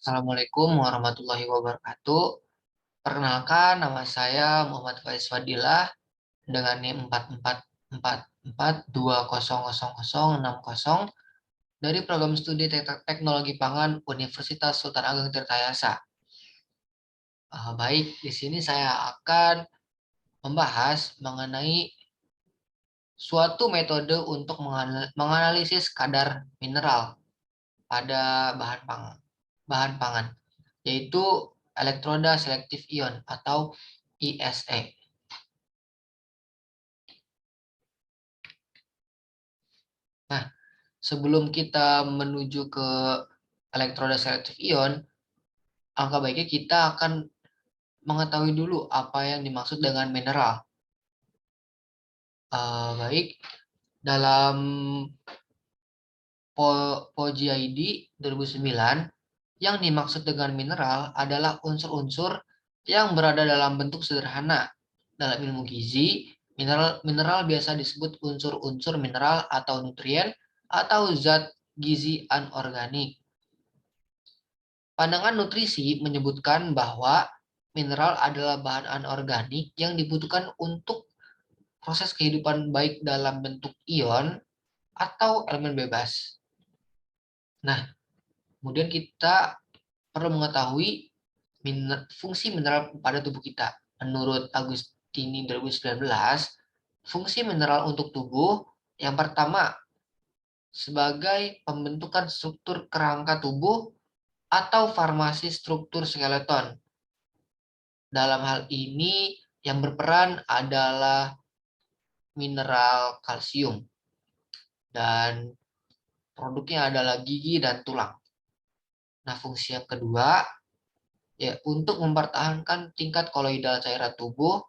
Assalamualaikum warahmatullahi wabarakatuh. Perkenalkan, nama saya Muhammad Faiz Fadilah dengan NIM 4444200060 dari Program Studi Teknologi Pangan Universitas Sultan Ageng Tirtayasa. Baik, di sini saya akan membahas mengenai suatu metode untuk menganalisis kadar mineral pada bahan pangan, yaitu elektroda selektif ion atau ISE. Nah, sebelum kita menuju ke elektroda selektif ion, angka baiknya kita akan mengetahui dulu apa yang dimaksud dengan mineral. Baik, dalam POGID 2009, yang dimaksud dengan mineral adalah unsur-unsur yang berada dalam bentuk sederhana. Dalam ilmu gizi, mineral biasa disebut unsur-unsur mineral atau nutrien atau zat gizi anorganik. Pandangan nutrisi menyebutkan bahwa mineral adalah bahan anorganik yang dibutuhkan untuk proses kehidupan baik dalam bentuk ion atau elemen bebas. Nah, kemudian kita perlu mengetahui fungsi mineral pada tubuh kita. Menurut Agustini 2019, fungsi mineral untuk tubuh yang pertama sebagai pembentukan struktur kerangka tubuh atau formasi struktur skeleton. Dalam hal ini yang berperan adalah mineral kalsium dan produknya adalah gigi dan tulang. Nah, fungsi yang kedua ya untuk mempertahankan tingkat koloidal cairan tubuh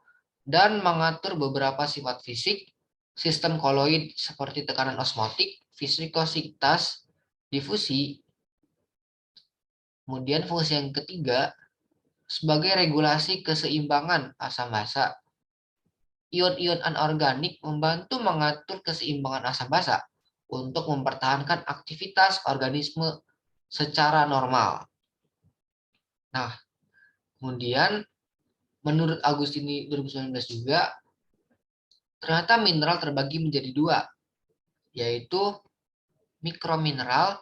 dan mengatur beberapa sifat fisik sistem koloid seperti tekanan osmotik, viskositas, difusi. Kemudian fungsi yang ketiga sebagai regulasi keseimbangan asam basa. Ion-ion anorganik membantu mengatur keseimbangan asam basa untuk mempertahankan aktivitas organisme secara normal. Nah, kemudian menurut Agustini 2019 juga, ternyata mineral terbagi menjadi dua, yaitu mikromineral.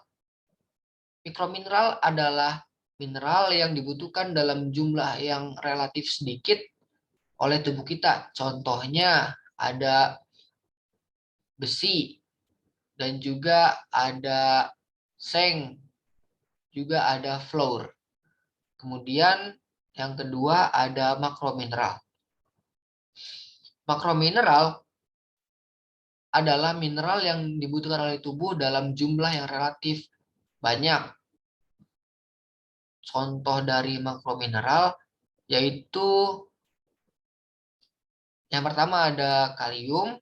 Mikromineral adalah mineral yang dibutuhkan dalam jumlah yang relatif sedikit oleh tubuh kita. Contohnya ada besi, dan juga ada seng, juga ada fluor. Kemudian yang kedua ada makromineral. Makromineral adalah mineral yang dibutuhkan oleh tubuh dalam jumlah yang relatif banyak. Contoh dari makromineral yaitu yang pertama ada kalium,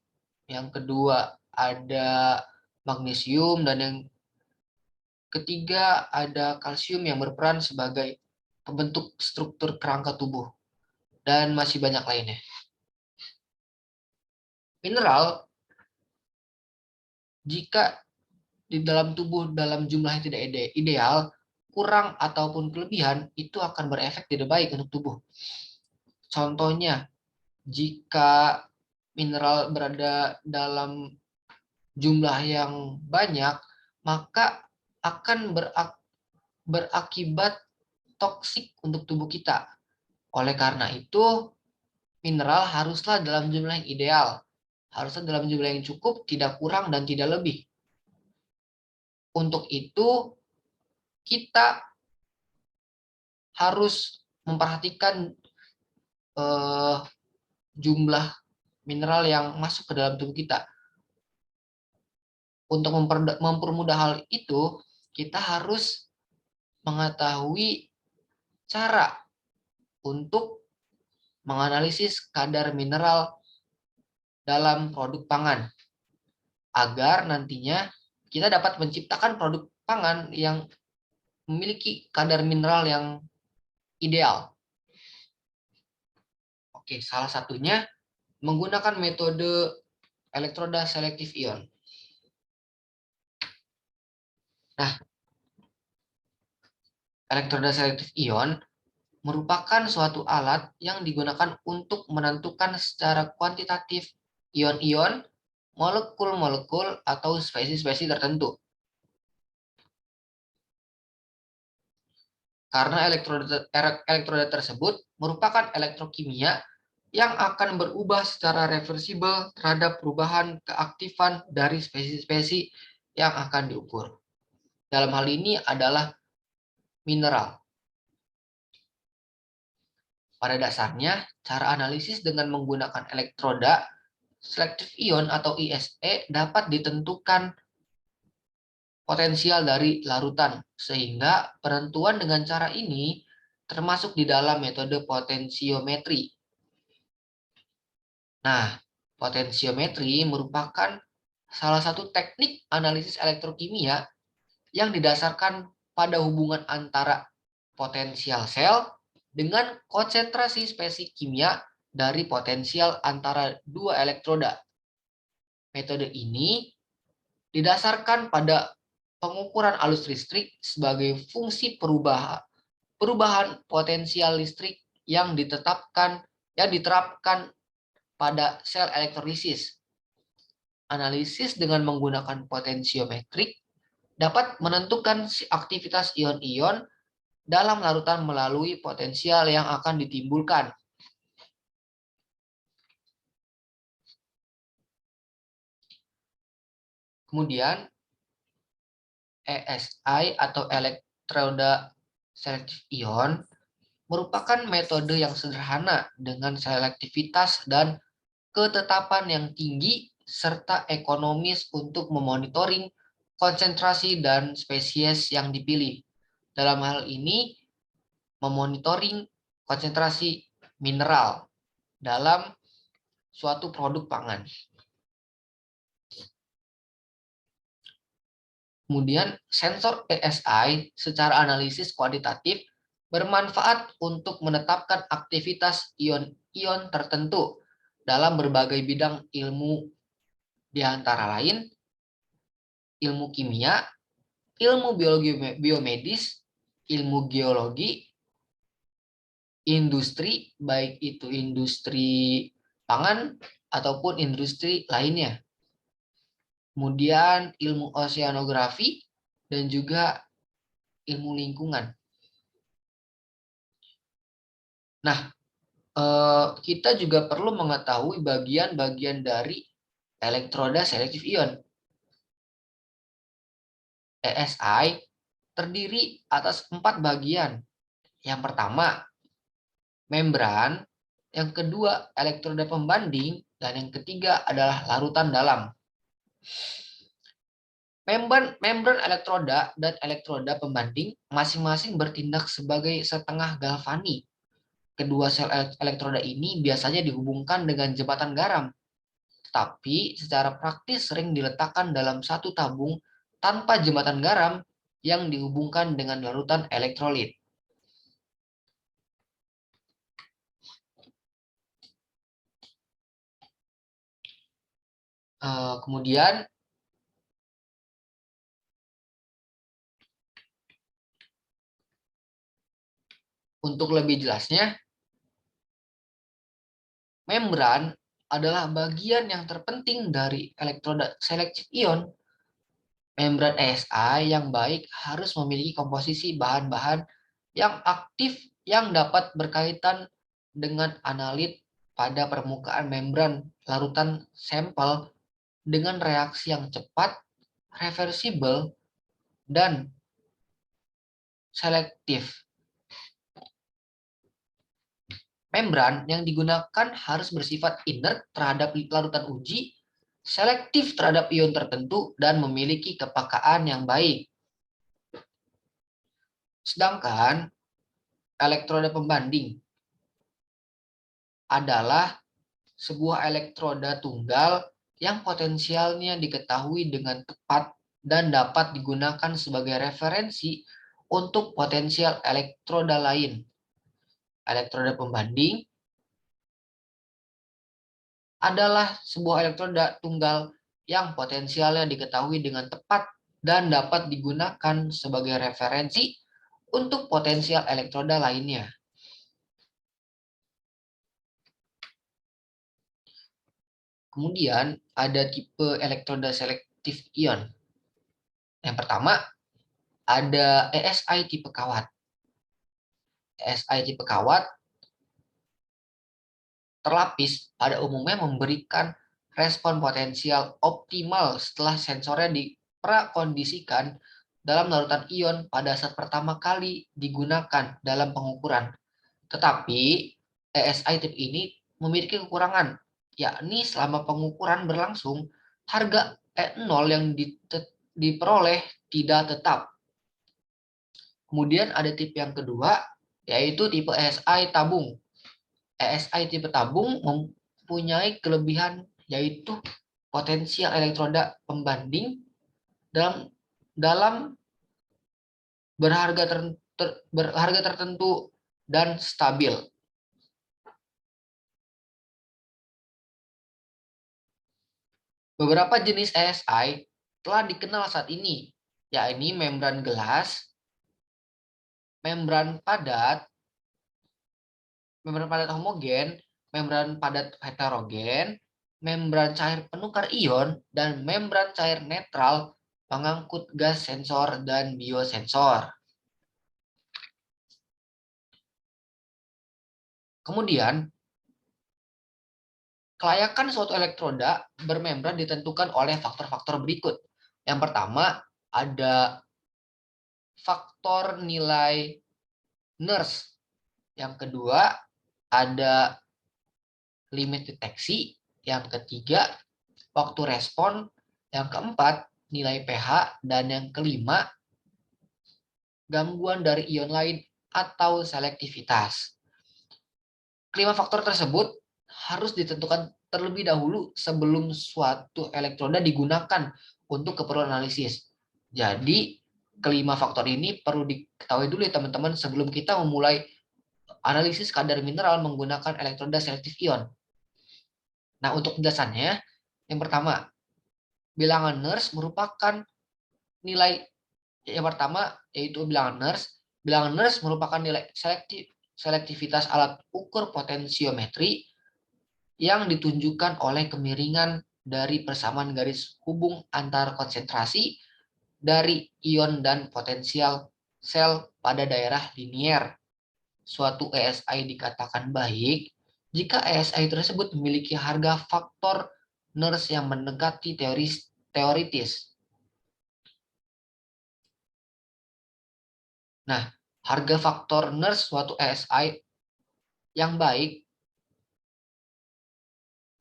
yang kedua ada magnesium, dan yang ketiga ada kalsium yang berperan sebagai pembentuk struktur kerangka tubuh, dan masih banyak lainnya. Mineral jika di dalam tubuh dalam jumlah yang tidak ideal, kurang ataupun kelebihan, itu akan berefek tidak baik untuk tubuh. Contohnya, jika mineral berada dalam jumlah yang banyak, maka akan berakibat toksik untuk tubuh kita. Oleh karena itu, mineral haruslah dalam jumlah yang ideal. Haruslah dalam jumlah yang cukup, tidak kurang dan tidak lebih. Untuk itu, kita harus memperhatikan jumlah mineral yang masuk ke dalam tubuh kita. Untuk mempermudah hal itu, kita harus mengetahui cara untuk menganalisis kadar mineral dalam produk pangan, agar nantinya kita dapat menciptakan produk pangan yang memiliki kadar mineral yang ideal. Oke, salah satunya menggunakan metode elektroda selektif ion. Nah, Elektroda selektif ion merupakan suatu alat yang digunakan untuk menentukan secara kuantitatif ion-ion, molekul-molekul, atau spesies-spesies tertentu. Karena elektroda tersebut merupakan elektrokimia yang akan berubah secara reversibel terhadap perubahan keaktifan dari spesies-spesies yang akan diukur. Dalam hal ini adalah mineral. Pada dasarnya, cara analisis dengan menggunakan elektroda selektif ion atau ISE dapat ditentukan potensial dari larutan, sehingga penentuan dengan cara ini termasuk di dalam metode potensiometri. Nah, potensiometri merupakan salah satu teknik analisis elektrokimia yang didasarkan pada hubungan antara potensial sel dengan konsentrasi spesies kimia dari potensial antara dua elektroda. Metode ini didasarkan pada pengukuran arus listrik sebagai fungsi perubahan potensial listrik yang diterapkan pada sel elektrolisis. Analisis dengan menggunakan potensiometrik dapat menentukan aktivitas ion-ion dalam larutan melalui potensial yang akan ditimbulkan. Kemudian ESI atau elektroda selektif ion merupakan metode yang sederhana dengan selektivitas dan ketetapan yang tinggi serta ekonomis untuk memonitoring konsentrasi dan spesies yang dipilih. Dalam hal ini, memonitoring konsentrasi mineral dalam suatu produk pangan. Kemudian, sensor ESI secara analisis kuantitatif bermanfaat untuk menetapkan aktivitas ion-ion tertentu dalam berbagai bidang ilmu, di antara lain ilmu kimia, ilmu biologi biomedis, ilmu geologi, industri, baik itu industri pangan ataupun industri lainnya. Kemudian ilmu oceanografi dan juga ilmu lingkungan. Nah, kita juga perlu mengetahui bagian-bagian dari elektroda selektif ion. ESI terdiri atas 4 bagian. Yang pertama, membran. Yang kedua, elektroda pembanding. Dan yang ketiga adalah larutan dalam. Membran elektroda dan elektroda pembanding masing-masing bertindak sebagai setengah galvani. Kedua sel elektroda ini biasanya dihubungkan dengan jembatan garam, tapi secara praktis sering diletakkan dalam satu tabung tanpa jembatan garam yang dihubungkan dengan larutan elektrolit. Kemudian untuk lebih jelasnya, membran adalah bagian yang terpenting dari elektroda selektif ion. Membran ESI yang baik harus memiliki komposisi bahan-bahan yang aktif yang dapat berkaitan dengan analit pada permukaan membran larutan sampel dengan reaksi yang cepat, reversibel, dan selektif. Membran yang digunakan harus bersifat inert terhadap larutan uji, selektif terhadap ion tertentu, dan memiliki kepekaan yang baik. Sedangkan elektroda pembanding adalah sebuah elektroda tunggal yang potensialnya diketahui dengan tepat dan dapat digunakan sebagai referensi untuk potensial elektroda lain. Elektroda pembanding adalah sebuah elektroda tunggal yang potensialnya diketahui dengan tepat dan dapat digunakan sebagai referensi untuk potensial elektroda lainnya. Kemudian ada tipe elektroda selektif ion. Yang pertama ada ESI tipe kawat. ESI tipe kawat terlapis pada umumnya memberikan respon potensial optimal setelah sensornya diprakondisikan dalam larutan ion pada saat pertama kali digunakan dalam pengukuran. Tetapi ESI tipe ini memiliki kekurangan, yakni selama pengukuran berlangsung, harga E0 yang diperoleh tidak tetap. Kemudian ada tipe yang kedua, yaitu tipe ESI tabung. ESI tipe tabung mempunyai kelebihan yaitu potensial elektroda pembanding dalam berharga tertentu dan stabil. Beberapa jenis ESI telah dikenal saat ini, yakni membran gelas, membran padat homogen, membran padat heterogen, membran cair penukar ion, dan membran cair netral pengangkut gas sensor dan biosensor. Kemudian, kelayakan suatu elektroda bermembran ditentukan oleh faktor-faktor berikut. Yang pertama, ada faktor nilai nurse. Yang kedua, ada limit deteksi. Yang ketiga, waktu respon. Yang keempat, nilai pH. Dan yang kelima, gangguan dari ion lain atau selektivitas. Kelima faktor tersebut harus ditentukan terlebih dahulu sebelum suatu elektroda digunakan untuk keperluan analisis. Jadi, kelima faktor ini perlu diketahui dulu ya teman-teman sebelum kita memulai analisis kadar mineral menggunakan elektroda selektif ion. Nah, untuk penjelasannya, yang pertama, bilangan Nernst merupakan nilai yang pertama yaitu bilangan Nernst. Bilangan Nernst merupakan nilai selektivitas alat ukur potensiometri yang ditunjukkan oleh kemiringan dari persamaan garis hubung antar konsentrasi dari ion dan potensial sel pada daerah linier. Suatu ESI dikatakan baik jika ESI tersebut memiliki harga faktor Nernst yang mendekati teoritis. Nah, harga faktor Nernst suatu ESI yang baik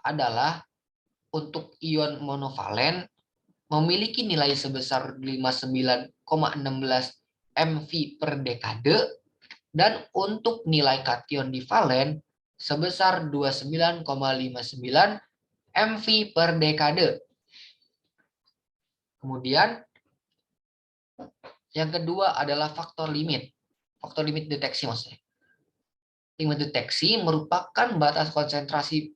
adalah untuk ion monovalen memiliki nilai sebesar 59,16 MV per dekade dan untuk nilai kation divalen sebesar 29,59 MV per dekade. Kemudian yang kedua adalah faktor limit. Faktor limit deteksi maksudnya. Limit deteksi merupakan batas konsentrasi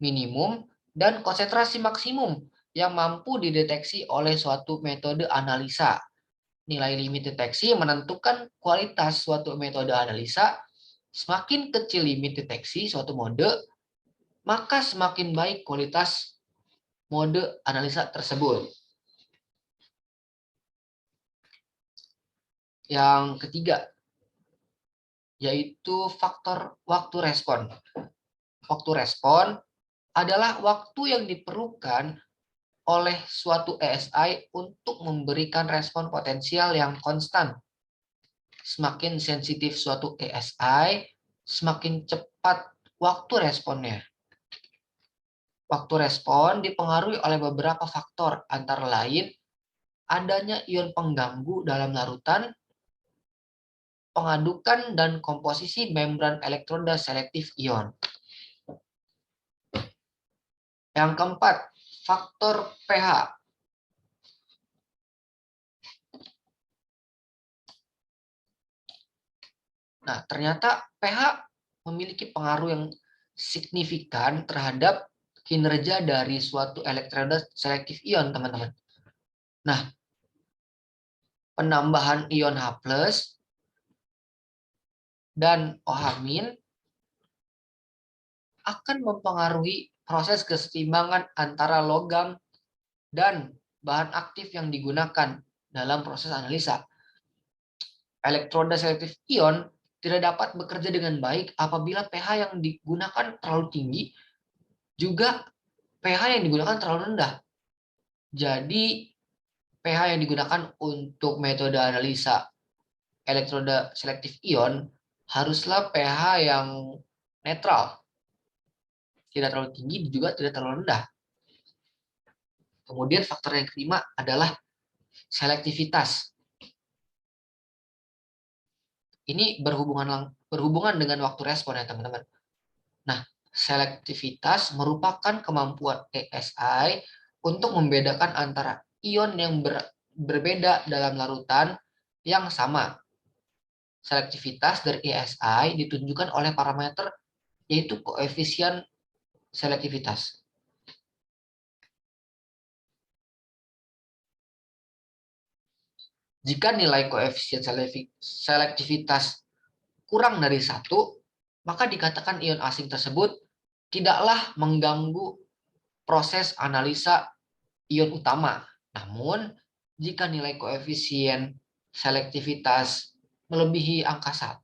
minimum dan konsentrasi maksimum yang mampu dideteksi oleh suatu metode analisa. Nilai limit deteksi menentukan kualitas suatu metode analisa. Semakin kecil limit deteksi suatu mode, maka semakin baik kualitas mode analisa tersebut. Yang ketiga, yaitu faktor waktu respon. Waktu respon adalah waktu yang diperlukan oleh suatu ESI untuk memberikan respon potensial yang konstan. Semakin sensitif suatu ESI, semakin cepat waktu responnya. Waktu respon dipengaruhi oleh beberapa faktor, antara lain adanya ion pengganggu dalam larutan, pengadukan dan komposisi membran elektroda selektif ion. Yang keempat, faktor pH. Nah, ternyata pH memiliki pengaruh yang signifikan terhadap kinerja dari suatu elektroda selektif ion, teman-teman. Nah, penambahan ion H+, dan OH- akan mempengaruhi proses kesetimbangan antara logam dan bahan aktif yang digunakan dalam proses analisa. Elektroda selektif ion tidak dapat bekerja dengan baik apabila pH yang digunakan terlalu tinggi, juga pH yang digunakan terlalu rendah. Jadi, pH yang digunakan untuk metode analisa elektroda selektif ion haruslah pH yang netral, tidak terlalu tinggi juga tidak terlalu rendah. Kemudian faktor yang kelima adalah selektivitas. Ini berhubungan dengan waktu respon ya teman-teman. Nah, selektivitas merupakan kemampuan ESI untuk membedakan antara ion yang berbeda dalam larutan yang sama. Selektivitas dari ESI ditunjukkan oleh parameter yaitu koefisien selektivitas. Jika nilai koefisien selektivitas kurang dari 1, maka dikatakan ion asing tersebut tidaklah mengganggu proses analisa ion utama. Namun, jika nilai koefisien selektivitas melebihi angka 1,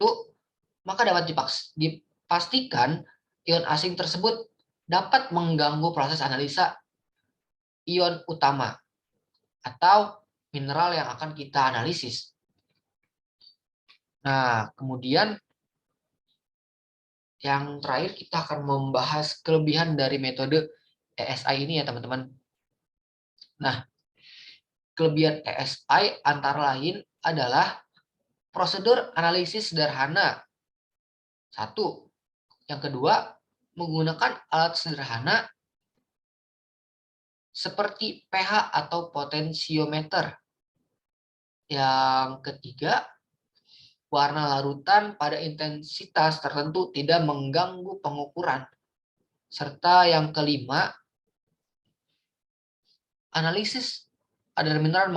maka dapat dipastikan ion asing tersebut dapat mengganggu proses analisa ion utama atau mineral yang akan kita analisis. Nah, kemudian yang terakhir kita akan membahas kelebihan dari metode ESI ini ya teman-teman. Nah, kelebihan ESI antara lain adalah prosedur analisis sederhana. Satu. Yang kedua, menggunakan alat sederhana seperti pH atau potensiometer. Yang ketiga, warna larutan pada intensitas tertentu tidak mengganggu pengukuran. Serta yang kelima, analisis kadar mineral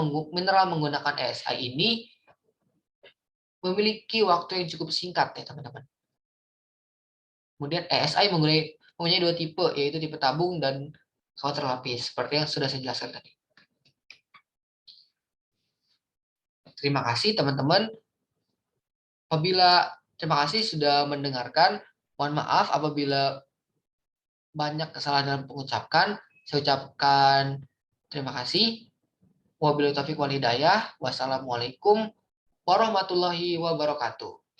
menggunakan ESI ini memiliki waktu yang cukup singkat ya teman-teman. Kemudian ESI mempunyai dua tipe, yaitu tipe tabung dan kawat terlapis, seperti yang sudah saya jelaskan tadi. Terima kasih teman-teman. Terima kasih sudah mendengarkan. Mohon maaf apabila banyak kesalahan dalam pengucapan. Saya ucapkan terima kasih. Wabillahi taufiq wal hidayah. Wassalamualaikum warahmatullahi wabarakatuh.